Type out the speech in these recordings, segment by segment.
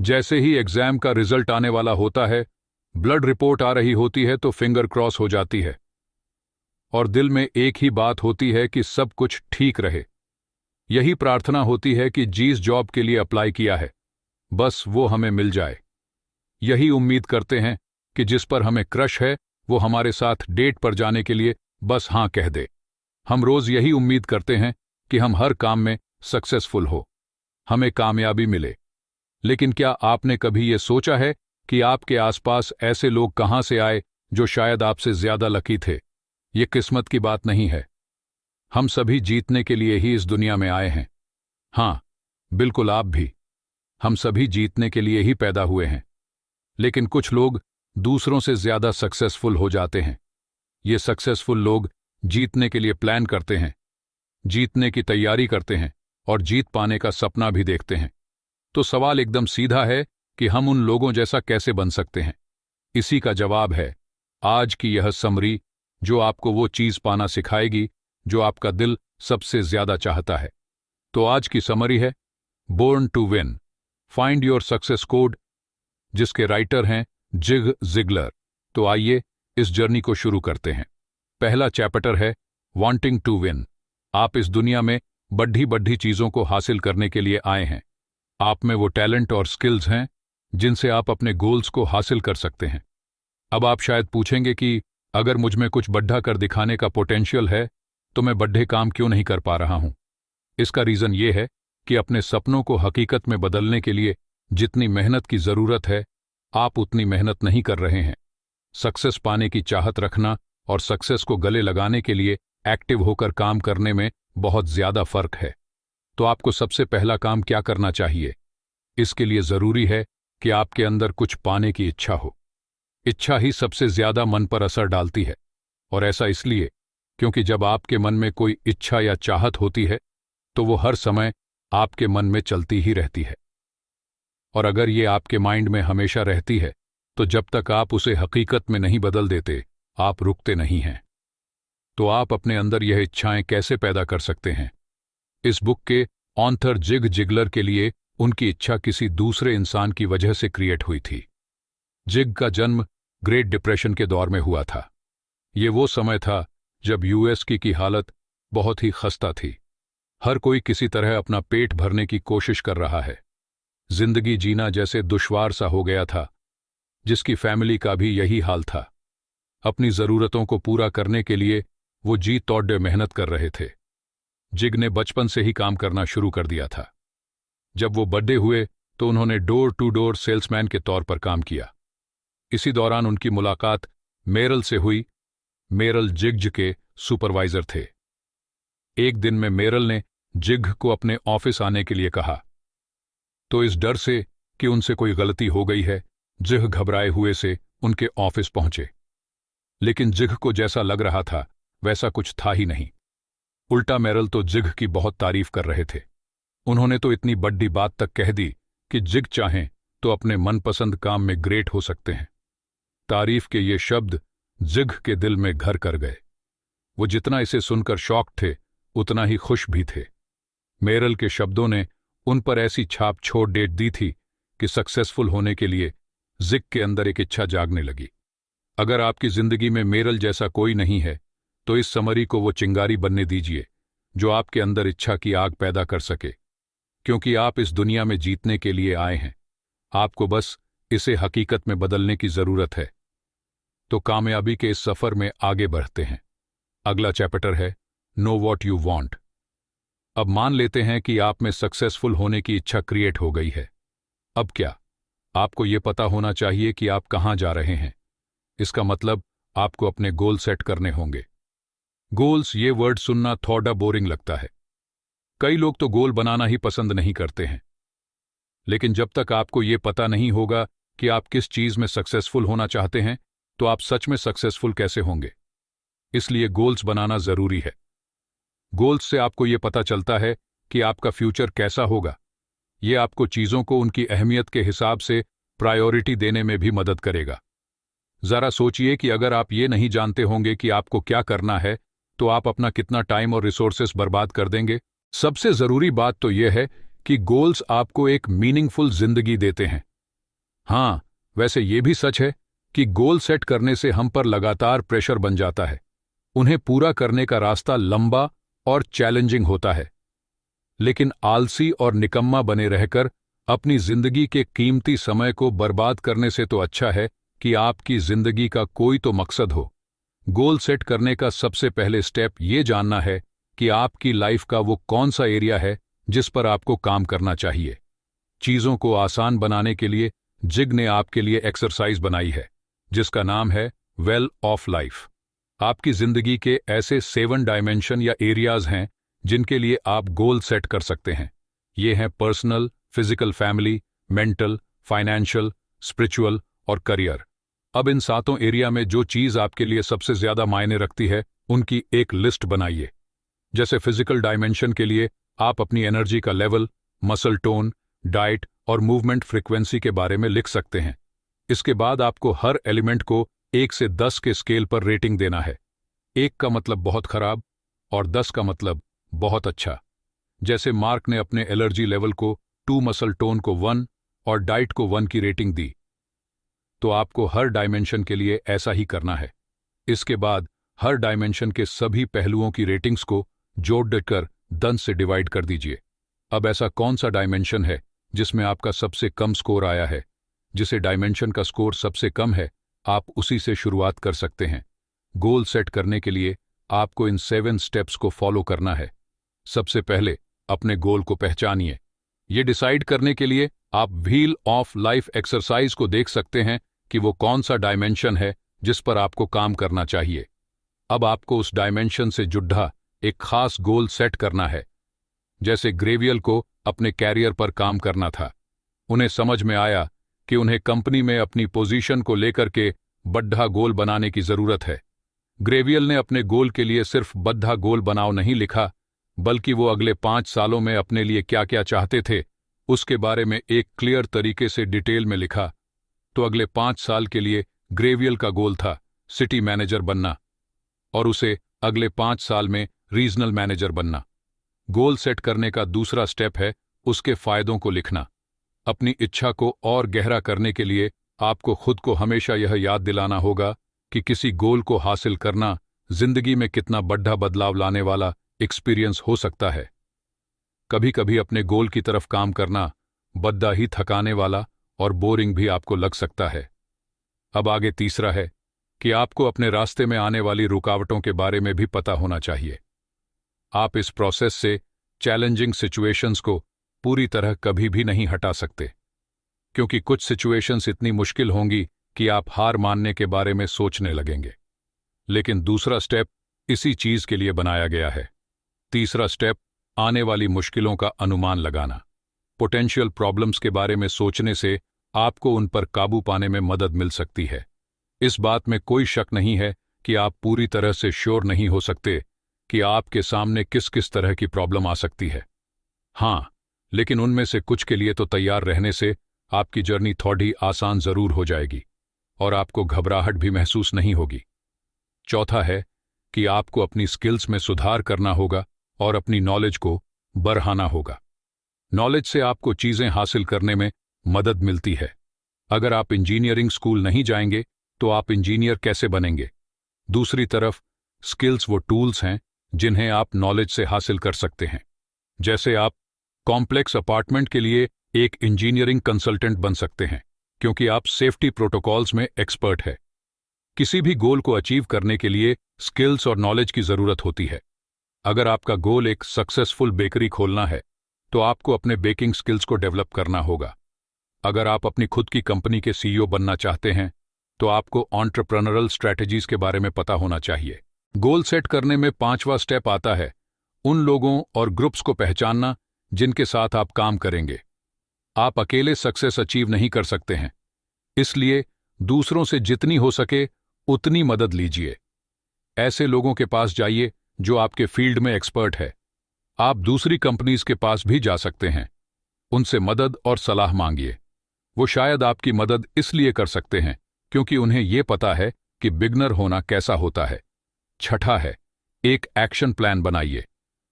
जैसे ही एग्जाम का रिजल्ट आने वाला होता है, ब्लड रिपोर्ट आ रही होती है तो फिंगर क्रॉस हो जाती है और दिल में एक ही बात होती है कि सब कुछ ठीक रहे। यही प्रार्थना होती है कि जिस जॉब के लिए अप्लाई किया है बस वो हमें मिल जाए। यही उम्मीद करते हैं कि जिस पर हमें क्रश है वो हमारे साथ डेट पर जाने के लिए बस हाँ कह दे। हम रोज यही उम्मीद करते हैं कि हम हर काम में सक्सेसफुल हो, हमें कामयाबी मिले। लेकिन क्या आपने कभी ये सोचा है कि आपके आसपास ऐसे लोग कहां से आए जो शायद आपसे ज्यादा लकी थे? ये किस्मत की बात नहीं है। हम सभी जीतने के लिए ही इस दुनिया में आए हैं। हाँ, बिल्कुल आप भी। हम सभी जीतने के लिए ही पैदा हुए हैं। लेकिन कुछ लोग दूसरों से ज्यादा सक्सेसफुल हो जाते हैं। ये सक्सेसफुल लोग जीतने के लिए प्लान करते हैं, जीतने की तैयारी करते हैं और जीत पाने का सपना भी देखते हैं। तो सवाल एकदम सीधा है कि हम उन लोगों जैसा कैसे बन सकते हैं? इसी का जवाब है आज की यह समरी, जो आपको वो चीज पाना सिखाएगी जो आपका दिल सबसे ज्यादा चाहता है। तो आज की समरी है born to win, find your success code, जिसके राइटर हैं जिग जिगलर। तो आइए इस जर्नी को शुरू करते हैं। पहला चैप्टर है वांटिंग टू विन। आप इस दुनिया में बड़ी बड़ी चीजों को हासिल करने के लिए आए हैं। आप में वो टैलेंट और स्किल्स हैं जिनसे आप अपने गोल्स को हासिल कर सकते हैं। अब आप शायद पूछेंगे कि अगर मुझ में कुछ बड़ा कर दिखाने का पोटेंशियल है तो मैं बड़े काम क्यों नहीं कर पा रहा हूं? इसका रीजन ये है कि अपने सपनों को हकीकत में बदलने के लिए जितनी मेहनत की जरूरत है आप उतनी मेहनत नहीं कर रहे हैं। सक्सेस पाने की चाहत रखना और सक्सेस को गले लगाने के लिए एक्टिव होकर काम करने में बहुत ज्यादा फर्क है। तो आपको सबसे पहला काम क्या करना चाहिए? इसके लिए जरूरी है कि आपके अंदर कुछ पाने की इच्छा हो। इच्छा ही सबसे ज्यादा मन पर असर डालती है, और ऐसा इसलिए क्योंकि जब आपके मन में कोई इच्छा या चाहत होती है तो वो हर समय आपके मन में चलती ही रहती है। और अगर ये आपके माइंड में हमेशा रहती है तो जब तक आप उसे हकीकत में नहीं बदल देते आप रुकते नहीं हैं। तो आप अपने अंदर यह इच्छाएं कैसे पैदा कर सकते हैं? इस बुक के ऑथर जिग जिगलर के लिए उनकी इच्छा किसी दूसरे इंसान की वजह से क्रिएट हुई थी। जिग का जन्म ग्रेट डिप्रेशन के दौर में हुआ था। ये वो समय था जब यूएस की हालत बहुत ही खस्ता थी। हर कोई किसी तरह अपना पेट भरने की कोशिश कर रहा है। जिंदगी जीना जैसे दुश्वार सा हो गया था। जिसकी फैमिली का भी यही हाल था। अपनी जरूरतों को पूरा करने के लिए वो जी तोड़ मेहनत कर रहे थे। जिग ने बचपन से ही काम करना शुरू कर दिया था। जब वो बड़े हुए तो उन्होंने डोर टू डोर सेल्समैन के तौर पर काम किया। इसी दौरान उनकी मुलाकात मेरल से हुई। मेरल जिग के सुपरवाइजर थे। एक दिन में मेरल ने जिग को अपने ऑफिस आने के लिए कहा, तो इस डर से कि उनसे कोई गलती हो गई है जिग घबराए हुए से उनके ऑफिस पहुंचे। लेकिन जिग को जैसा लग रहा था वैसा कुछ था ही नहीं। उल्टा मेरल तो जिग की बहुत तारीफ कर रहे थे। उन्होंने तो इतनी बड़ी बात तक कह दी कि जिग चाहें तो अपने मनपसंद काम में ग्रेट हो सकते हैं। तारीफ के ये शब्द जिग के दिल में घर कर गए। वो जितना इसे सुनकर शॉक थे उतना ही खुश भी थे। मेरल के शब्दों ने उन पर ऐसी छाप छोड़ डेट दी थी कि सक्सेसफुल होने के लिए जिग के अंदर एक इच्छा जागने लगी। अगर आपकी जिंदगी में मेरल जैसा कोई नहीं है तो इस समरी को वो चिंगारी बनने दीजिए जो आपके अंदर इच्छा की आग पैदा कर सके, क्योंकि आप इस दुनिया में जीतने के लिए आए हैं। आपको बस इसे हकीकत में बदलने की जरूरत है। तो कामयाबी के इस सफर में आगे बढ़ते हैं। अगला चैप्टर है नो वॉट यू वॉन्ट। अब मान लेते हैं कि आप में सक्सेसफुल होने की इच्छा क्रिएट हो गई है। अब क्या? आपको यह पता होना चाहिए कि आप कहां जा रहे हैं। इसका मतलब आपको अपने गोल सेट करने होंगे। गोल्स, ये वर्ड सुनना थोड़ा बोरिंग लगता है। कई लोग तो गोल बनाना ही पसंद नहीं करते हैं। लेकिन जब तक आपको ये पता नहीं होगा कि आप किस चीज में सक्सेसफुल होना चाहते हैं तो आप सच में सक्सेसफुल कैसे होंगे? इसलिए गोल्स बनाना जरूरी है। गोल्स से आपको ये पता चलता है कि आपका फ्यूचर कैसा होगा। ये आपको चीजों को उनकी अहमियत के हिसाब से प्रायोरिटी देने में भी मदद करेगा। जरा सोचिए कि अगर आप ये नहीं जानते होंगे कि आपको क्या करना है तो आप अपना कितना टाइम और रिसोर्सेस बर्बाद कर देंगे। सबसे जरूरी बात तो यह है कि गोल्स आपको एक मीनिंगफुल जिंदगी देते हैं। हाँ, वैसे ये भी सच है कि गोल सेट करने से हम पर लगातार प्रेशर बन जाता है। उन्हें पूरा करने का रास्ता लंबा और चैलेंजिंग होता है। लेकिन आलसी और निकम्मा बने रहकर अपनी जिंदगी के कीमती समय को बर्बाद करने से तो अच्छा है कि आपकी जिंदगी का कोई तो मकसद हो। गोल सेट करने का सबसे पहले स्टेप ये जानना है कि आपकी लाइफ का वो कौन सा एरिया है जिस पर आपको काम करना चाहिए। चीजों को आसान बनाने के लिए जिग ने आपके लिए एक्सरसाइज बनाई है, जिसका नाम है वेल ऑफ लाइफ। आपकी जिंदगी के ऐसे 7 डायमेंशन या एरियाज हैं जिनके लिए आप गोल सेट कर सकते हैं। ये हैं personal, physical, family, mental, financial, spiritual और करियर। अब इन 7 एरिया में जो चीज आपके लिए सबसे ज्यादा मायने रखती है उनकी एक लिस्ट बनाइए। जैसे फिजिकल डायमेंशन के लिए आप अपनी एनर्जी का लेवल, मसल टोन, डाइट और मूवमेंट फ्रीक्वेंसी के बारे में लिख सकते हैं। इसके बाद आपको हर एलिमेंट को 1 से 10 के स्केल पर रेटिंग देना है। 1 का मतलब बहुत खराब और 10 का मतलब बहुत अच्छा। जैसे मार्क ने अपने एनर्जी लेवल को 2, मसल टोन को 1 और डाइट को 1 की रेटिंग दी, तो आपको हर डायमेंशन के लिए ऐसा ही करना है। इसके बाद हर डायमेंशन के सभी पहलुओं की रेटिंग्स को जोड़कर 10 से डिवाइड कर दीजिए। अब ऐसा कौन सा डायमेंशन है जिसमें आपका सबसे कम स्कोर आया है? जिसे डायमेंशन का स्कोर सबसे कम है, आप उसी से शुरुआत कर सकते हैं। गोल सेट करने के लिए आपको इन 7 स्टेप्स को फॉलो करना है। सबसे पहले अपने गोल को पहचानिए। ये डिसाइड करने के लिए आप व्हील ऑफ लाइफ एक्सरसाइज को देख सकते हैं कि वो कौन सा डायमेंशन है जिस पर आपको काम करना चाहिए। अब आपको उस डायमेंशन से जुड़ा एक खास गोल सेट करना है। जैसे ग्रेवियल को अपने कैरियर पर काम करना था। उन्हें समझ में आया कि उन्हें कंपनी में अपनी पोजीशन को लेकर के बड़ा गोल बनाने की जरूरत है। ग्रेवियल ने अपने गोल के लिए सिर्फ बड़ा गोल बनाओ नहीं लिखा, बल्कि वो अगले 5 सालों में अपने लिए क्या क्या चाहते थे उसके बारे में एक क्लियर तरीके से डिटेल में लिखा। तो अगले 5 साल के लिए ग्रेवियल का गोल था सिटी मैनेजर बनना और उसे अगले 5 साल में रीजनल मैनेजर बनना। गोल सेट करने का दूसरा स्टेप है उसके फायदों को लिखना। अपनी इच्छा को और गहरा करने के लिए आपको खुद को हमेशा यह याद दिलाना होगा कि किसी गोल को हासिल करना जिंदगी में कितना बड़ा बदलाव लाने वाला एक्सपीरियंस हो सकता है। कभी कभी अपने गोल की तरफ काम करना बड़ा ही थकाने वाला और बोरिंग भी आपको लग सकता है। अब आगे तीसरा है कि आपको अपने रास्ते में आने वाली रुकावटों के बारे में भी पता होना चाहिए। आप इस प्रोसेस से चैलेंजिंग सिचुएशंस को पूरी तरह कभी भी नहीं हटा सकते, क्योंकि कुछ सिचुएशंस इतनी मुश्किल होंगी कि आप हार मानने के बारे में सोचने लगेंगे। लेकिन दूसरा स्टेप इसी चीज के लिए बनाया गया है। तीसरा स्टेप आने वाली मुश्किलों का अनुमान लगाना। पोटेंशियल प्रॉब्लम्स के बारे में सोचने से आपको उन पर काबू पाने में मदद मिल सकती है। इस बात में कोई शक नहीं है कि आप पूरी तरह से श्योर नहीं हो सकते कि आपके सामने किस किस तरह की प्रॉब्लम आ सकती है। हाँ, लेकिन उनमें से कुछ के लिए तो तैयार रहने से आपकी जर्नी थोड़ी आसान जरूर हो जाएगी और आपको घबराहट भी महसूस नहीं होगी। चौथा है कि आपको अपनी स्किल्स में सुधार करना होगा और अपनी नॉलेज को बढ़ाना होगा। नॉलेज से आपको चीजें हासिल करने में मदद मिलती है। अगर आप इंजीनियरिंग स्कूल नहीं जाएंगे तो आप इंजीनियर कैसे बनेंगे? दूसरी तरफ स्किल्स वो टूल्स हैं जिन्हें आप नॉलेज से हासिल कर सकते हैं। जैसे आप कॉम्प्लेक्स अपार्टमेंट के लिए एक इंजीनियरिंग कंसल्टेंट बन सकते हैं, क्योंकि आप सेफ्टी प्रोटोकॉल्स में एक्सपर्ट है। किसी भी गोल को अचीव करने के लिए स्किल्स और नॉलेज की जरूरत होती है। अगर आपका गोल एक सक्सेसफुल बेकरी खोलना है, तो आपको अपने बेकिंग स्किल्स को डेवलप करना होगा। अगर आप अपनी खुद की कंपनी के सीईओ बनना चाहते हैं, तो आपको एंटरप्रेन्योरल स्ट्रैटेजीज के बारे में पता होना चाहिए। गोल सेट करने में 5वां स्टेप आता है उन लोगों और ग्रुप्स को पहचानना जिनके साथ आप काम करेंगे। आप अकेले सक्सेस अचीव नहीं कर सकते हैं, इसलिए दूसरों से जितनी हो सके उतनी मदद लीजिए। ऐसे लोगों के पास जाइए जो आपके फील्ड में एक्सपर्ट है। आप दूसरी कंपनीज के पास भी जा सकते हैं, उनसे मदद और सलाह मांगिए। वो शायद आपकी मदद इसलिए कर सकते हैं क्योंकि उन्हें यह पता है कि बिगनर होना कैसा होता है। छठा है एक एक्शन प्लान बनाइए।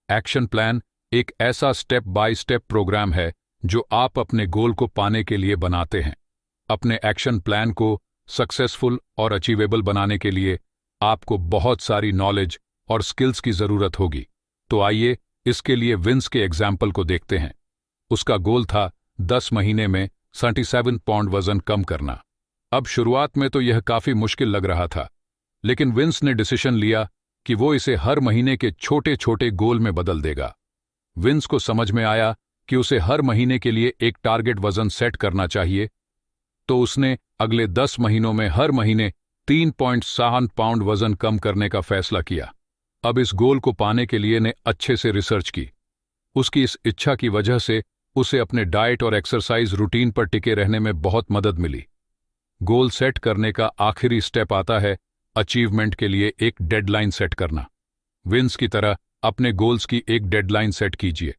एक्शन प्लान एक ऐसा स्टेप बाय स्टेप प्रोग्राम है जो आप अपने गोल को पाने के लिए बनाते हैं। अपने एक्शन प्लान को सक्सेसफुल और अचीवेबल बनाने के लिए आपको बहुत सारी नॉलेज और स्किल्स की जरूरत होगी। तो आइए इसके लिए विंस के एग्जाम्पल को देखते हैं। उसका गोल था 10 महीने में 37 पाउंड वजन कम करना। अब शुरुआत में तो यह काफी मुश्किल लग रहा था, लेकिन विंस ने डिसीजन लिया कि वो इसे हर महीने के छोटे छोटे गोल में बदल देगा। विंस को समझ में आया कि उसे हर महीने के लिए एक टारगेट वजन सेट करना चाहिए, तो उसने अगले 10 महीनों में हर महीने 3.7 पाउंड वजन कम करने का फैसला किया। अब इस गोल को पाने के लिए ने अच्छे से रिसर्च की। उसकी इस इच्छा की वजह से उसे अपने डाइट और एक्सरसाइज रूटीन पर टिके रहने में बहुत मदद मिली। गोल सेट करने का आखिरी स्टेप आता है अचीवमेंट के लिए एक डेडलाइन सेट करना। विंस की तरह अपने गोल्स की एक डेडलाइन सेट कीजिए।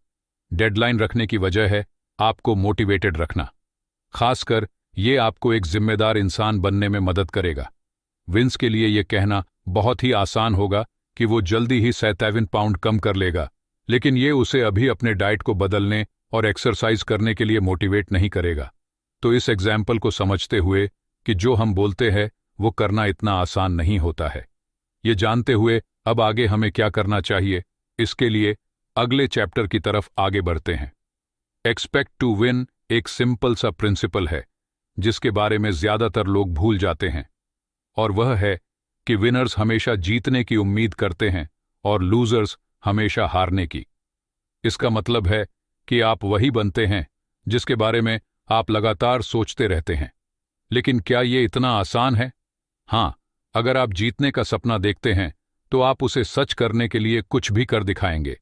डेडलाइन रखने की वजह है आपको मोटिवेटेड रखना। खासकर ये आपको एक जिम्मेदार इंसान बनने में मदद करेगा। विंस के लिए यह कहना बहुत ही आसान होगा कि वो जल्दी ही 57 पाउंड कम कर लेगा, लेकिन ये उसे अभी अपने डाइट को बदलने और एक्सरसाइज करने के लिए मोटिवेट नहीं करेगा। तो इस एग्जाम्पल को समझते हुए कि जो हम बोलते हैं वो करना इतना आसान नहीं होता है, ये जानते हुए अब आगे हमें क्या करना चाहिए, इसके लिए अगले चैप्टर की तरफ आगे बढ़ते हैं। एक्सपेक्ट टू विन एक सिंपल सा प्रिंसिपल है जिसके बारे में ज्यादातर लोग भूल जाते हैं, और वह है कि विनर्स हमेशा जीतने की उम्मीद करते हैं और लूजर्स हमेशा हारने की। इसका मतलब है कि आप वही बनते हैं जिसके बारे में आप लगातार सोचते रहते हैं। लेकिन क्या ये इतना आसान है? हाँ, अगर आप जीतने का सपना देखते हैं तो आप उसे सच करने के लिए कुछ भी कर दिखाएंगे।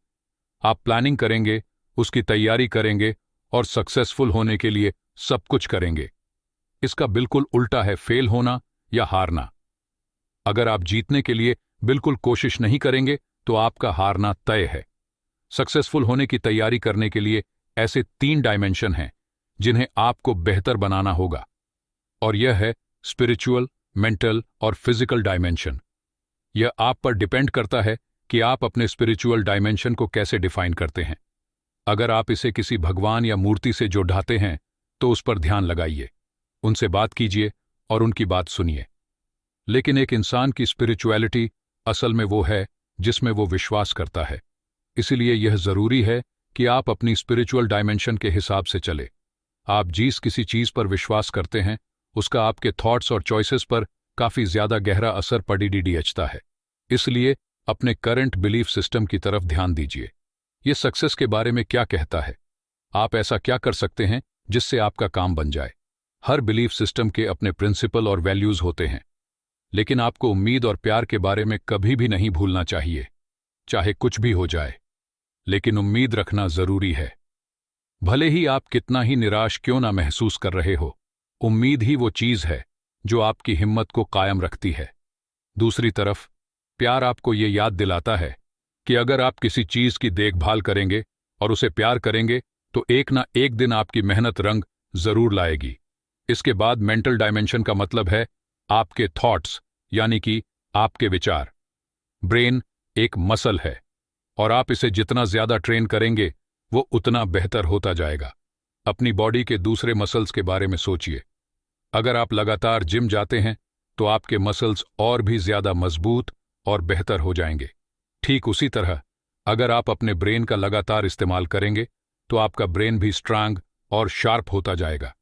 आप प्लानिंग करेंगे, उसकी तैयारी करेंगे और सक्सेसफुल होने के लिए सब कुछ करेंगे। इसका बिल्कुल उल्टा है फेल होना या हारना। अगर आप जीतने के लिए बिल्कुल कोशिश नहीं करेंगे तो आपका हारना तय है। सक्सेसफुल होने की तैयारी करने के लिए ऐसे 3 डायमेंशन हैं जिन्हें आपको बेहतर बनाना होगा, और यह है स्पिरिचुअल, मेंटल और फिजिकल डायमेंशन। यह आप पर डिपेंड करता है कि आप अपने स्पिरिचुअल डायमेंशन को कैसे डिफाइन करते हैं। अगर आप इसे किसी भगवान या मूर्ति से जोड़ते हैं तो उस पर ध्यान लगाइए, उनसे बात कीजिए और उनकी बात सुनिए। लेकिन एक इंसान की स्पिरिचुअलिटी असल में वो है जिसमें वो विश्वास करता है। इसलिए यह जरूरी है कि आप अपनी स्पिरिचुअल डायमेंशन के हिसाब से चले। आप जिस किसी चीज पर विश्वास करते हैं उसका आपके थॉट्स और चॉइसेस पर काफी ज्यादा गहरा असर पड़ता है। इसलिए अपने करंट बिलीफ सिस्टम की तरफ ध्यान दीजिए। ये सक्सेस के बारे में क्या कहता है? आप ऐसा क्या कर सकते हैं जिससे आपका काम बन जाए? हर बिलीफ सिस्टम के अपने प्रिंसिपल और वैल्यूज होते हैं, लेकिन आपको उम्मीद और प्यार के बारे में कभी भी नहीं भूलना चाहिए। चाहे कुछ भी हो जाए, लेकिन उम्मीद रखना जरूरी है। भले ही आप कितना ही निराश क्यों ना महसूस कर रहे हो, उम्मीद ही वो चीज है जो आपकी हिम्मत को कायम रखती है। दूसरी तरफ प्यार आपको ये याद दिलाता है कि अगर आप किसी चीज की देखभाल करेंगे और उसे प्यार करेंगे तो एक ना एक दिन आपकी मेहनत रंग जरूर लाएगी। इसके बाद मेंटल डायमेंशन का मतलब है आपके थॉट्स, यानी कि आपके विचार। ब्रेन एक मसल है और आप इसे जितना ज्यादा ट्रेन करेंगे वो उतना बेहतर होता जाएगा। अपनी बॉडी के दूसरे मसल्स के बारे में सोचिए। अगर आप लगातार जिम जाते हैं तो आपके मसल्स और भी ज्यादा मजबूत और बेहतर हो जाएंगे। ठीक उसी तरह अगर आप अपने ब्रेन का लगातार इस्तेमाल करेंगे तो आपका ब्रेन भी स्ट्रांग और शार्प होता जाएगा।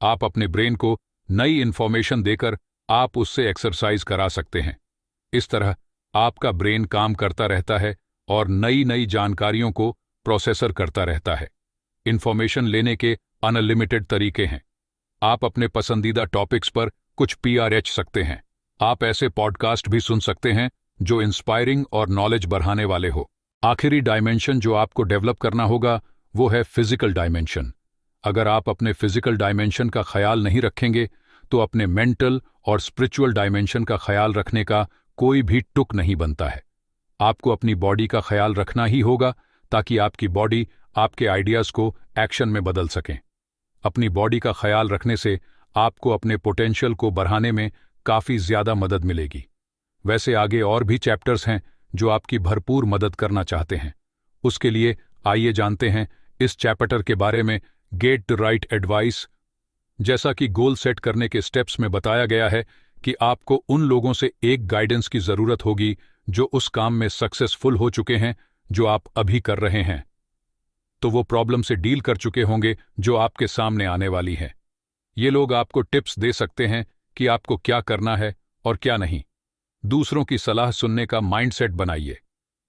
आप अपने ब्रेन को नई इंफॉर्मेशन देकर आप उससे एक्सरसाइज करा सकते हैं। इस तरह आपका ब्रेन काम करता रहता है और नई नई जानकारियों को प्रोसेसर करता रहता है। इंफॉर्मेशन लेने के अनलिमिटेड तरीके हैं। आप अपने पसंदीदा टॉपिक्स पर कुछ पीआरएच सकते हैं। आप ऐसे पॉडकास्ट भी सुन सकते हैं जो इंस्पायरिंग और नॉलेज बढ़ाने वाले हो। आखिरी डायमेंशन जो आपको डेवलप करना होगा वो है फिजिकल डायमेंशन। अगर आप अपने फिजिकल डायमेंशन का ख्याल नहीं रखेंगे तो अपने मेंटल और स्पिरिचुअल डायमेंशन का ख्याल रखने का कोई भी तुक नहीं बनता है। आपको अपनी बॉडी का ख्याल रखना ही होगा ताकि आपकी बॉडी आपके आइडियाज को एक्शन में बदल सकें। अपनी बॉडी का ख्याल रखने से आपको अपने पोटेंशियल को बढ़ाने में काफी ज्यादा मदद मिलेगी। वैसे आगे और भी चैप्टर्स हैं जो आपकी भरपूर मदद करना चाहते हैं। उसके लिए आइए जानते हैं इस चैप्टर के बारे में। Get the right advice. जैसा कि गोल सेट करने के स्टेप्स में बताया गया है कि आपको उन लोगों से एक गाइडेंस की जरूरत होगी जो उस काम में सक्सेसफुल हो चुके हैं जो आप अभी कर रहे हैं, तो वो प्रॉब्लम से डील कर चुके होंगे जो आपके सामने आने वाली है। ये लोग आपको टिप्स दे सकते हैं कि आपको क्या करना है और क्या नहीं। दूसरों की सलाह सुनने का माइंडसेट बनाइए।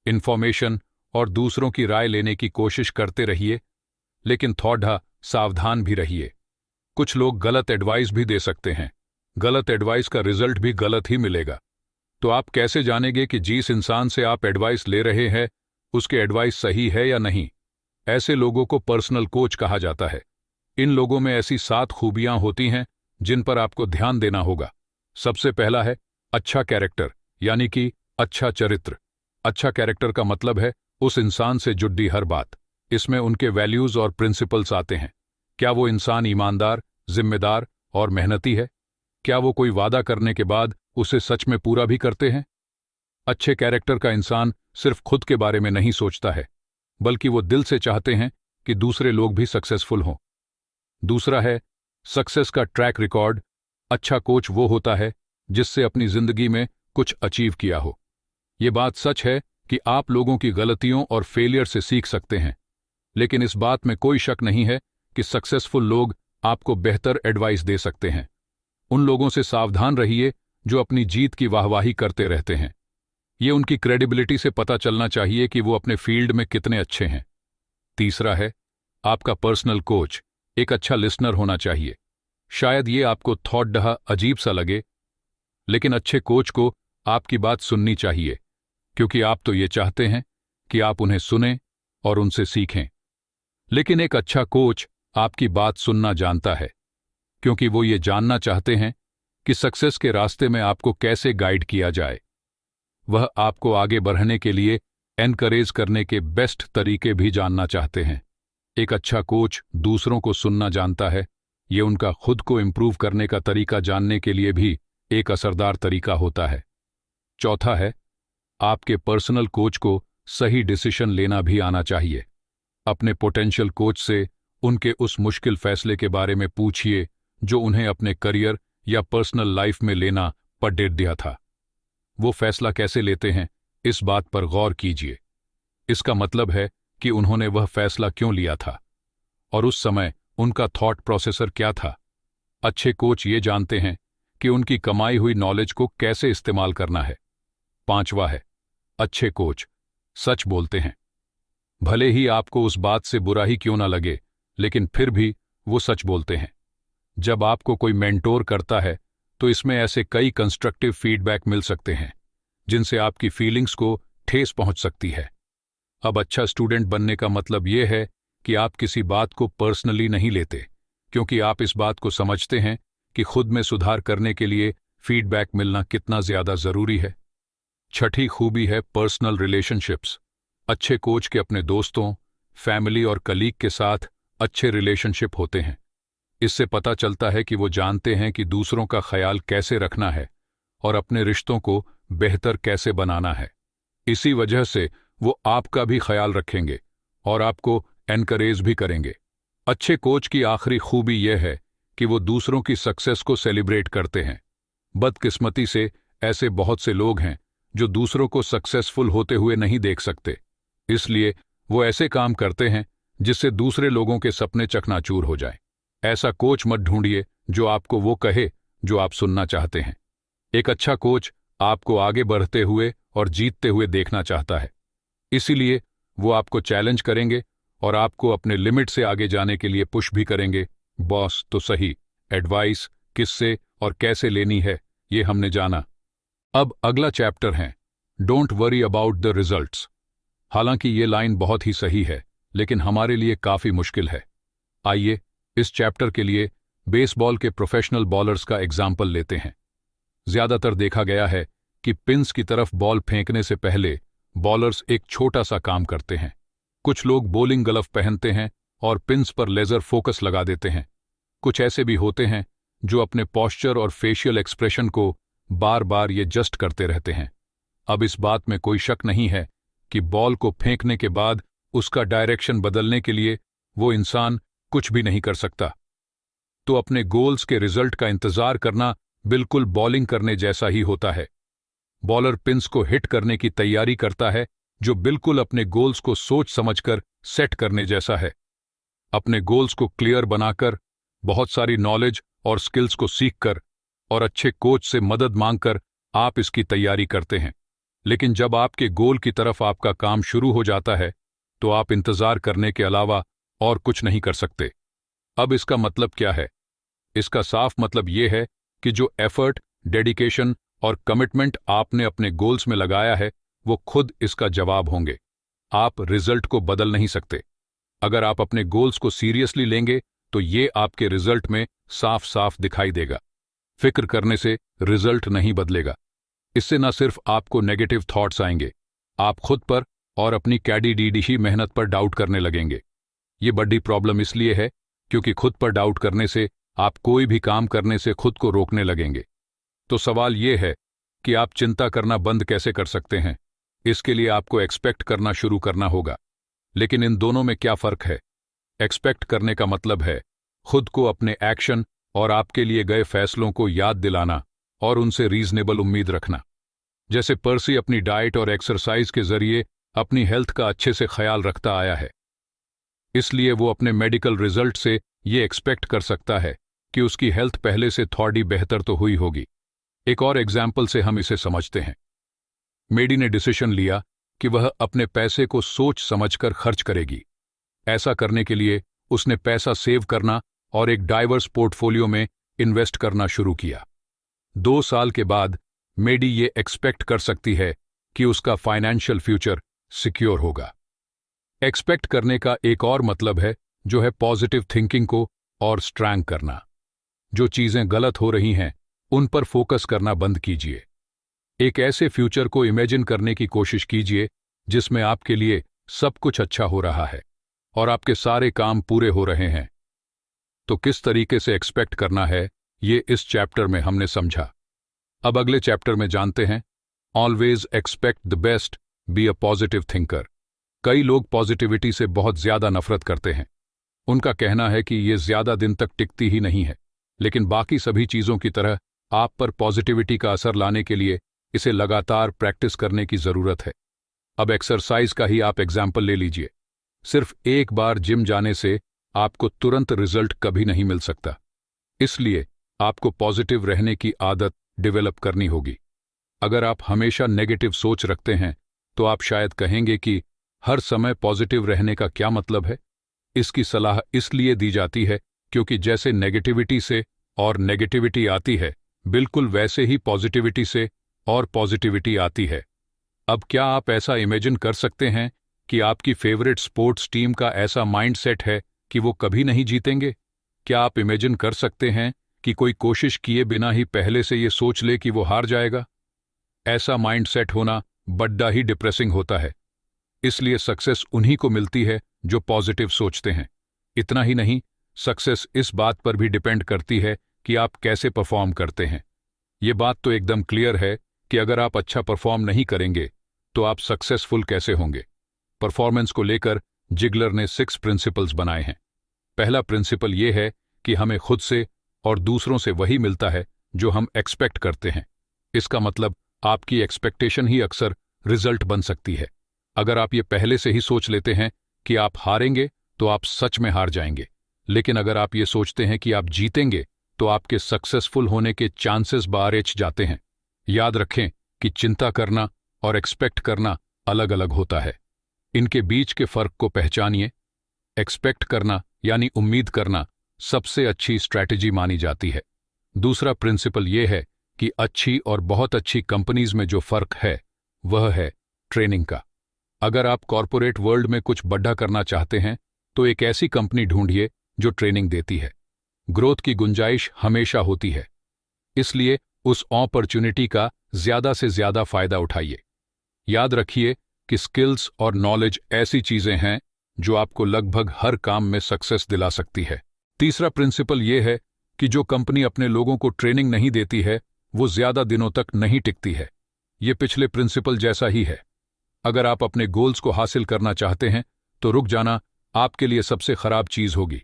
इन्फॉर्मेशन और दूसरों की राय लेने की कोशिश करते रहिए, लेकिन थोड़ा सावधान भी रहिए। कुछ लोग गलत एडवाइस भी दे सकते हैं। गलत एडवाइस का रिजल्ट भी गलत ही मिलेगा। तो आप कैसे जानेंगे कि जिस इंसान से आप एडवाइस ले रहे हैं उसके एडवाइस सही है या नहीं? ऐसे लोगों को पर्सनल कोच कहा जाता है। इन लोगों में ऐसी 7 खूबियां होती हैं जिन पर आपको ध्यान देना होगा। सबसे पहला है अच्छा कैरेक्टर, यानी कि अच्छा चरित्र। अच्छा कैरेक्टर का मतलब है उस इंसान से जुड़ी हर बात। इसमें उनके वैल्यूज और प्रिंसिपल्स आते हैं। क्या वो इंसान ईमानदार, जिम्मेदार और मेहनती है? क्या वो कोई वादा करने के बाद उसे सच में पूरा भी करते हैं? अच्छे कैरेक्टर का इंसान सिर्फ खुद के बारे में नहीं सोचता है, बल्कि वो दिल से चाहते हैं कि दूसरे लोग भी सक्सेसफुल हों। दूसरा है सक्सेस का ट्रैक रिकॉर्ड। अच्छा कोच वो होता है जिससे अपनी जिंदगी में कुछ अचीव किया हो। ये बात सच है कि आप लोगों की गलतियों और फेलियर से सीख सकते हैं, लेकिन इस बात में कोई शक नहीं है कि सक्सेसफुल लोग आपको बेहतर एडवाइस दे सकते हैं। उन लोगों से सावधान रहिए जो अपनी जीत की वाहवाही करते रहते हैं। ये उनकी क्रेडिबिलिटी से पता चलना चाहिए कि वो अपने फील्ड में कितने अच्छे हैं। तीसरा है आपका पर्सनल कोच एक अच्छा लिसनर होना चाहिए। शायद ये आपको थोड़ा अजीब सा लगे, लेकिन अच्छे कोच को आपकी बात सुननी चाहिए, क्योंकि आप तो ये चाहते हैं कि आप उन्हें सुनें और उनसे सीखें। लेकिन एक अच्छा कोच आपकी बात सुनना जानता है, क्योंकि वो ये जानना चाहते हैं कि सक्सेस के रास्ते में आपको कैसे गाइड किया जाए। वह आपको आगे बढ़ने के लिए एनकरेज करने के बेस्ट तरीके भी जानना चाहते हैं। एक अच्छा कोच दूसरों को सुनना जानता है। ये उनका खुद को इम्प्रूव करने का तरीका जानने के लिए भी एक असरदार तरीका होता है। चौथा है आपके पर्सनल कोच को सही डिसीजन लेना भी आना चाहिए। अपने पोटेंशियल कोच से उनके उस मुश्किल फैसले के बारे में पूछिए जो उन्हें अपने करियर या पर्सनल लाइफ में लेना पड़ दिया था। वो फैसला कैसे लेते हैं, इस बात पर गौर कीजिए। इसका मतलब है कि उन्होंने वह फैसला क्यों लिया था और उस समय उनका थॉट प्रोसेसर क्या था। अच्छे कोच ये जानते हैं कि उनकी कमाई हुई नॉलेज को कैसे इस्तेमाल करना है। पांचवा है अच्छे कोच सच बोलते हैं। भले ही आपको उस बात से बुरा ही क्यों ना लगे, लेकिन फिर भी वो सच बोलते हैं। जब आपको कोई मेंटोर करता है तो इसमें ऐसे कई कंस्ट्रक्टिव फीडबैक मिल सकते हैं जिनसे आपकी फीलिंग्स को ठेस पहुंच सकती है। अब अच्छा स्टूडेंट बनने का मतलब यह है कि आप किसी बात को पर्सनली नहीं लेते, क्योंकि आप इस बात को समझते हैं कि खुद में सुधार करने के लिए फीडबैक मिलना कितना ज्यादा जरूरी है। छठी खूबी है पर्सनल रिलेशनशिप्स। अच्छे कोच के अपने दोस्तों, फैमिली और कलीग के साथ अच्छे रिलेशनशिप होते हैं। इससे पता चलता है कि वो जानते हैं कि दूसरों का ख्याल कैसे रखना है और अपने रिश्तों को बेहतर कैसे बनाना है। इसी वजह से वो आपका भी ख्याल रखेंगे और आपको एनकरेज भी करेंगे। अच्छे कोच की आखिरी खूबी यह है कि वो दूसरों की सक्सेस को सेलिब्रेट करते हैं। बदकिस्मती से ऐसे बहुत से लोग हैं जो दूसरों को सक्सेसफुल होते हुए नहीं देख सकते, इसलिए वो ऐसे काम करते हैं जिससे दूसरे लोगों के सपने चकनाचूर हो जाएं। ऐसा कोच मत ढूंढिए जो आपको वो कहे जो आप सुनना चाहते हैं। एक अच्छा कोच आपको आगे बढ़ते हुए और जीतते हुए देखना चाहता है, इसीलिए वो आपको चैलेंज करेंगे और आपको अपने लिमिट से आगे जाने के लिए पुश भी करेंगे। बॉस तो सही, एडवाइस किससे और कैसे लेनी है ये हमने जाना। अब अगला चैप्टर है don't worry about the results. हालांकि ये लाइन बहुत ही सही है, लेकिन हमारे लिए काफी मुश्किल है। आइए इस चैप्टर के लिए बेसबॉल के प्रोफेशनल बॉलर्स का एग्जाम्पल लेते हैं। ज्यादातर देखा गया है कि पिंस की तरफ बॉल फेंकने से पहले बॉलर्स एक छोटा सा काम करते हैं। कुछ लोग बॉलिंग ग्लव पहनते हैं और पिंस पर लेजर फोकस लगा देते हैं। कुछ ऐसे भी होते हैं जो अपने पॉस्चर और फेशियल एक्सप्रेशन को बार बार ये जस्ट करते रहते हैं। अब इस बात में कोई शक नहीं है कि बॉल को फेंकने के बाद उसका डायरेक्शन बदलने के लिए वो इंसान कुछ भी नहीं कर सकता। तो अपने गोल्स के रिजल्ट का इंतजार करना बिल्कुल बॉलिंग करने जैसा ही होता है। बॉलर पिंस को हिट करने की तैयारी करता है, जो बिल्कुल अपने गोल्स को सोच समझकर सेट करने जैसा है। अपने गोल्स को क्लियर बनाकर, बहुत सारी नॉलेज और स्किल्स को सीखकर और अच्छे कोच से मदद मांगकर आप इसकी तैयारी करते हैं। लेकिन जब आपके गोल की तरफ आपका काम शुरू हो जाता है तो आप इंतजार करने के अलावा और कुछ नहीं कर सकते। अब इसका मतलब क्या है? इसका साफ मतलब यह है कि जो एफर्ट, डेडिकेशन और कमिटमेंट आपने अपने गोल्स में लगाया है वो खुद इसका जवाब होंगे। आप रिजल्ट को बदल नहीं सकते। अगर आप अपने गोल्स को सीरियसली लेंगे तो ये आपके रिजल्ट में साफ साफ दिखाई देगा। फिक्र करने से रिजल्ट नहीं बदलेगा। इससे न सिर्फ आपको नेगेटिव थॉट्स आएंगे, आप खुद पर और अपनी कैडी मेहनत पर डाउट करने लगेंगे। ये बड़ी प्रॉब्लम इसलिए है क्योंकि खुद पर डाउट करने से आप कोई भी काम करने से खुद को रोकने लगेंगे। तो सवाल ये है कि आप चिंता करना बंद कैसे कर सकते हैं? इसके लिए आपको एक्सपेक्ट करना शुरू करना होगा। लेकिन इन दोनों में क्या फर्क है? एक्सपेक्ट करने का मतलब है खुद को अपने एक्शन और आपके लिए गए फैसलों को याद दिलाना और उनसे रीजनेबल उम्मीद रखना। जैसे पर्सी अपनी डाइट और एक्सरसाइज के जरिए अपनी हेल्थ का अच्छे से ख्याल रखता आया है, इसलिए वो अपने मेडिकल रिजल्ट से ये एक्सपेक्ट कर सकता है कि उसकी हेल्थ पहले से थोड़ी बेहतर तो हुई होगी। एक और एग्जाम्पल से हम इसे समझते हैं। मेडी ने डिसीजन लिया कि वह अपने पैसे को सोच समझकर खर्च करेगी। ऐसा करने के लिए उसने पैसा सेव करना और एक डाइवर्स पोर्टफोलियो में इन्वेस्ट करना शुरू किया। 2 साल के बाद मेडी ये एक्सपेक्ट कर सकती है कि उसका फाइनेंशियल फ्यूचर सिक्योर होगा। एक्सपेक्ट करने का एक और मतलब है जो है पॉजिटिव थिंकिंग को और स्ट्रैंग करना। जो चीजें गलत हो रही हैं उन पर फोकस करना बंद कीजिए। एक ऐसे फ्यूचर को इमेजिन करने की कोशिश कीजिए जिसमें आपके लिए सब कुछ अच्छा हो रहा है और आपके सारे काम पूरे हो रहे हैं। तो किस तरीके से एक्सपेक्ट करना है ये इस चैप्टर में हमने समझा। अब अगले चैप्टर में जानते हैं। Always expect the best, be a positive thinker. कई लोग पॉजिटिविटी से बहुत ज्यादा नफरत करते हैं। उनका कहना है कि ये ज्यादा दिन तक टिकती ही नहीं है, लेकिन बाकी सभी चीजों की तरह आप पर पॉजिटिविटी का असर लाने के लिए इसे लगातार प्रैक्टिस करने की जरूरत है। अब एक्सरसाइज का ही आप एग्जाम्पल ले लीजिए। सिर्फ एक बार जिम जाने से आपको तुरंत रिजल्ट कभी नहीं मिल सकता। इसलिए आपको पॉजिटिव रहने की आदत डेवलप करनी होगी। अगर आप हमेशा नेगेटिव सोच रखते हैं तो आप शायद कहेंगे कि हर समय पॉजिटिव रहने का क्या मतलब है। इसकी सलाह इसलिए दी जाती है क्योंकि जैसे नेगेटिविटी से और नेगेटिविटी आती है, बिल्कुल वैसे ही पॉजिटिविटी से और पॉजिटिविटी आती है। अब क्या आप ऐसा इमेजिन कर सकते हैं कि आपकी फेवरेट स्पोर्ट्स टीम का ऐसा माइंडसेट है कि वो कभी नहीं जीतेंगे? क्या आप इमेजिन कर सकते हैं कि कोई कोशिश किए बिना ही पहले से ये सोच ले कि वो हार जाएगा? ऐसा माइंडसेट होना बड्डा ही डिप्रेसिंग होता है। इसलिए सक्सेस उन्हीं को मिलती है जो पॉजिटिव सोचते हैं। इतना ही नहीं, सक्सेस इस बात पर भी डिपेंड करती है कि आप कैसे परफॉर्म करते हैं। ये बात तो एकदम क्लियर है कि अगर आप अच्छा परफॉर्म नहीं करेंगे तो आप सक्सेसफुल कैसे होंगे। परफॉर्मेंस को लेकर जिगलर ने 6 प्रिंसिपल्स बनाए हैं। पहला प्रिंसिपल यह है कि हमें खुद से और दूसरों से वही मिलता है जो हम एक्सपेक्ट करते हैं। इसका मतलब आपकी एक्सपेक्टेशन ही अक्सर रिजल्ट बन सकती है। अगर आप ये पहले से ही सोच लेते हैं कि आप हारेंगे तो आप सच में हार जाएंगे। लेकिन अगर आप ये सोचते हैं कि आप जीतेंगे तो आपके सक्सेसफुल होने के चांसेस बढ़ जाते हैं। याद रखें कि चिंता करना और एक्सपेक्ट करना अलग अलग होता है। इनके बीच के फर्क को पहचानिए। एक्सपेक्ट करना यानी उम्मीद करना सबसे अच्छी स्ट्रैटेजी मानी जाती है। दूसरा प्रिंसिपल यह है कि अच्छी और बहुत अच्छी कंपनीज में जो फर्क है वह है ट्रेनिंग का। अगर आप कॉरपोरेट वर्ल्ड में कुछ बड़ा करना चाहते हैं तो एक ऐसी कंपनी ढूंढिए जो ट्रेनिंग देती है। ग्रोथ की गुंजाइश हमेशा होती है, इसलिए उस अपॉर्चुनिटी का ज्यादा से ज्यादा फायदा उठाइए। याद रखिए कि स्किल्स और नॉलेज ऐसी चीजें हैं जो आपको लगभग हर काम में सक्सेस दिला सकती है। तीसरा प्रिंसिपल यह है कि जो कंपनी अपने लोगों को ट्रेनिंग नहीं देती है वो ज्यादा दिनों तक नहीं टिकती है। ये पिछले प्रिंसिपल जैसा ही है। अगर आप अपने गोल्स को हासिल करना चाहते हैं तो रुक जाना आपके लिए सबसे खराब चीज होगी।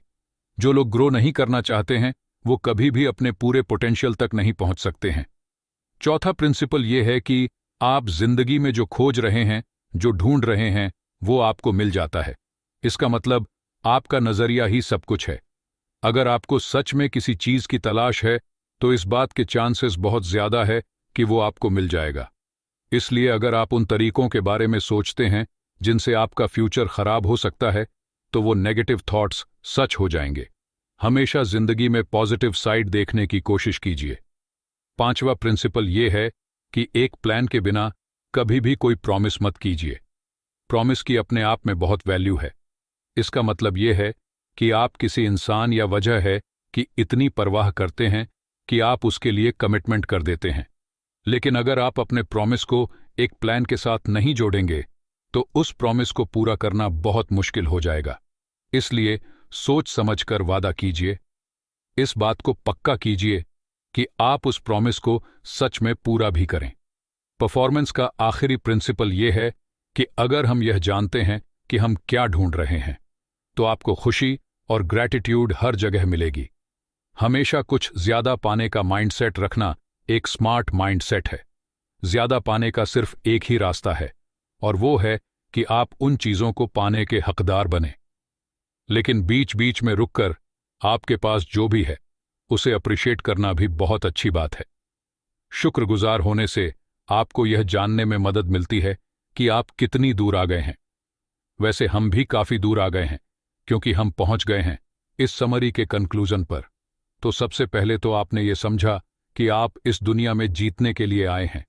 जो लोग ग्रो नहीं करना चाहते हैं वो कभी भी अपने पूरे पोटेंशियल तक नहीं पहुंच सकते हैं। चौथा प्रिंसिपल यह है कि आप जिंदगी में जो खोज रहे हैं, जो ढूंढ रहे हैं, वो आपको मिल जाता है। इसका मतलब आपका नजरिया ही सब कुछ है। अगर आपको सच में किसी चीज की तलाश है तो इस बात के चांसेस बहुत ज्यादा है कि वो आपको मिल जाएगा। इसलिए अगर आप उन तरीकों के बारे में सोचते हैं जिनसे आपका फ्यूचर खराब हो सकता है, तो वो नेगेटिव थॉट्स सच हो जाएंगे। हमेशा जिंदगी में पॉजिटिव साइड देखने की कोशिश कीजिए। पांचवा प्रिंसिपल यह है कि एक प्लान के बिना कभी भी कोई प्रॉमिस मत कीजिए। प्रॉमिस की अपने आप में बहुत वैल्यू है। इसका मतलब यह है कि आप किसी इंसान या वजह है कि इतनी परवाह करते हैं कि आप उसके लिए कमिटमेंट कर देते हैं। लेकिन अगर आप अपने प्रॉमिस को एक प्लान के साथ नहीं जोड़ेंगे तो उस प्रॉमिस को पूरा करना बहुत मुश्किल हो जाएगा। इसलिए सोच समझकर वादा कीजिए। इस बात को पक्का कीजिए कि आप उस प्रॉमिस को सच में पूरा भी करें। परफॉर्मेंस का आखिरी प्रिंसिपल यह है कि अगर हम यह जानते हैं कि हम क्या ढूंढ रहे हैं तो आपको खुशी और ग्रैटिट्यूड हर जगह मिलेगी। हमेशा कुछ ज्यादा पाने का माइंडसेट रखना एक स्मार्ट माइंडसेट है। ज्यादा पाने का सिर्फ एक ही रास्ता है और वो है कि आप उन चीजों को पाने के हकदार बने। लेकिन बीच बीच में रुककर आपके पास जो भी है उसे अप्रिशिएट करना भी बहुत अच्छी बात है। शुक्रगुजार होने से आपको यह जानने में मदद मिलती है कि आप कितनी दूर आ गए हैं। वैसे हम भी काफी दूर आ गए हैं क्योंकि हम पहुंच गए हैं इस समरी के कंक्लूजन पर। तो सबसे पहले तो आपने ये समझा कि आप इस दुनिया में जीतने के लिए आए हैं,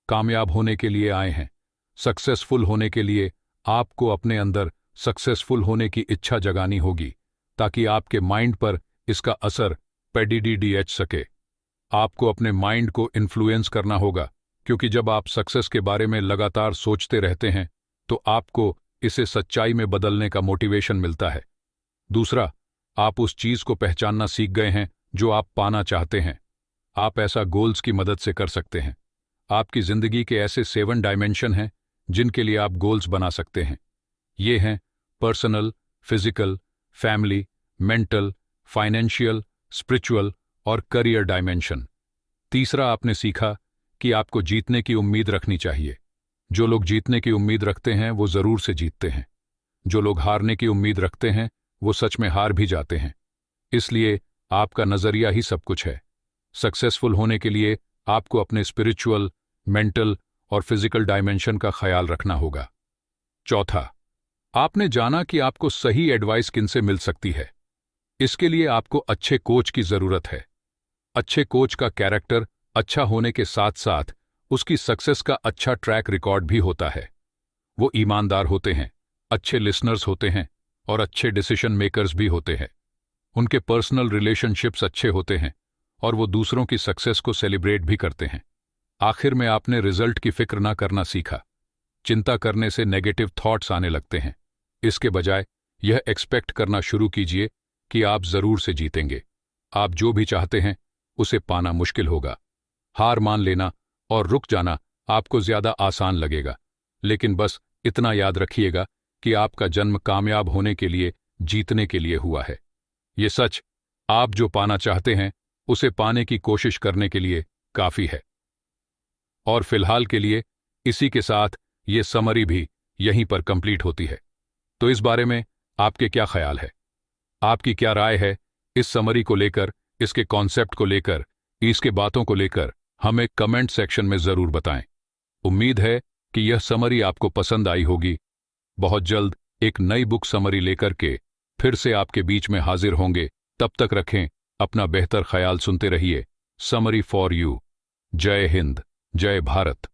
कामयाब होने के लिए आए हैं। सक्सेसफुल होने के लिए आपको अपने अंदर सक्सेसफुल होने की इच्छा जगानी होगी ताकि आपके माइंड पर इसका असर पैडीडीएच सके। आपको अपने माइंड को इन्फ्लुएंस करना होगा क्योंकि जब आप सक्सेस के बारे में लगातार सोचते रहते हैं तो आपको इसे सच्चाई में बदलने का मोटिवेशन मिलता है। दूसरा, आप उस चीज को पहचानना सीख गए हैं जो आप पाना चाहते हैं। आप ऐसा गोल्स की मदद से कर सकते हैं। आपकी जिंदगी के ऐसे 7 डायमेंशन हैं जिनके लिए आप गोल्स बना सकते हैं। ये हैं personal, physical, family, mental, financial, spiritual और करियर डायमेंशन। तीसरा, आपने सीखा कि आपको जीतने की उम्मीद रखनी चाहिए। जो लोग जीतने की उम्मीद रखते हैं वो जरूर से जीतते हैं। जो लोग हारने की उम्मीद रखते हैं वो सच में हार भी जाते हैं। इसलिए आपका नजरिया ही सब कुछ है। सक्सेसफुल होने के लिए आपको अपने स्पिरिचुअल, मेंटल और फिजिकल डायमेंशन का ख्याल रखना होगा। चौथा, आपने जाना कि आपको सही एडवाइस किनसे मिल सकती है। इसके लिए आपको अच्छे कोच की जरूरत है। अच्छे कोच का कैरेक्टर अच्छा होने के साथ साथ उसकी सक्सेस का अच्छा ट्रैक रिकॉर्ड भी होता है। वो ईमानदार होते हैं, अच्छे लिसनर्स होते हैं और अच्छे डिसीजन मेकर्स भी होते हैं। उनके पर्सनल रिलेशनशिप्स अच्छे होते हैं और वो दूसरों की सक्सेस को सेलिब्रेट भी करते हैं। आखिर में आपने रिजल्ट की फिक्र ना करना सीखा। चिंता करने से नेगेटिव थॉट्स आने लगते हैं। इसके बजाय यह एक्सपेक्ट करना शुरू कीजिए कि आप जरूर से जीतेंगे। आप जो भी चाहते हैं उसे पाना मुश्किल होगा। हार मान लेना और रुक जाना आपको ज्यादा आसान लगेगा, लेकिन बस इतना याद रखिएगा कि आपका जन्म कामयाब होने के लिए, जीतने के लिए हुआ है। ये सच, आप जो पाना चाहते हैं उसे पाने की कोशिश करने के लिए काफी है। और फिलहाल के लिए इसी के साथ ये समरी भी यहीं पर कंप्लीट होती है। तो इस बारे में आपके क्या ख्याल है? आपकी क्या राय है इस समरी को लेकर, इसके कॉन्सेप्ट को लेकर, इसके बातों को लेकर? हमें कमेंट सेक्शन में जरूर बताएं। उम्मीद है कि यह समरी आपको पसंद आई होगी। बहुत जल्द एक नई बुक समरी लेकर के फिर से आपके बीच में हाजिर होंगे। तब तक रखें अपना बेहतर ख्याल। सुनते रहिए समरी फॉर यू। जय हिंद, जय भारत।